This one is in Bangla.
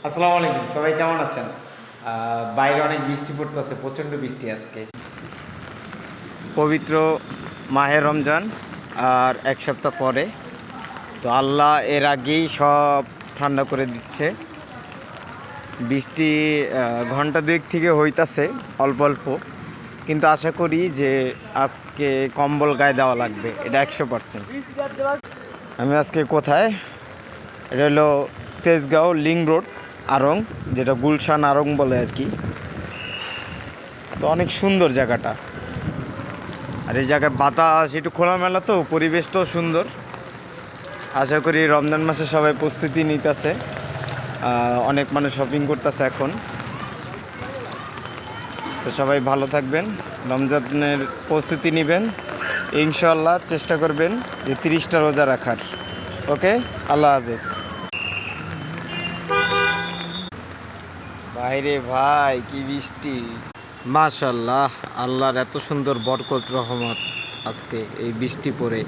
আসসালামু আলাইকুম, সবাই কেমন আছেন? বাইরে অনেক বৃষ্টি পড়তেছে, প্রচণ্ড বৃষ্টি আজকে। পবিত্র মাহে রমজান আর এক সপ্তাহ পরে, তো আল্লাহ এর আগেই সব ঠান্ডা করে দিচ্ছে। বৃষ্টি ঘন্টা দুয়েক থেকে হইতাছে অল্প অল্প, কিন্তু আশা করি যে আজকে কম্বল গায়ে দেওয়া লাগবে, এটা 100%। আমি আজকে কোথায়? এটা হলো তেজগাঁও লিং রোড, আড়ং, যেটা গুলশান আড়ং বলে আর কি। তো অনেক সুন্দর জায়গাটা, আর এই জায়গায় বাতাস, একটু খোলামেলা, তো পরিবেশটাও সুন্দর। আশা করি রমজান মাসে সবাই প্রস্তুতি নিতেছে, অনেক মানুষ শপিং করতেছে এখন। তো সবাই ভালো থাকবেন, রমজানের প্রস্তুতি নেবেন, ইনশাল্লাহ চেষ্টা করবেন যে 30টা রোজা রাখার। ওকে, আল্লাহ হাফেজ। বাইরে ভাই কি বৃষ্টি! মাশাল্লাহ, আল্লাহর এত সুন্দর বরকত রহমত আজকে এই বৃষ্টি পড়ে।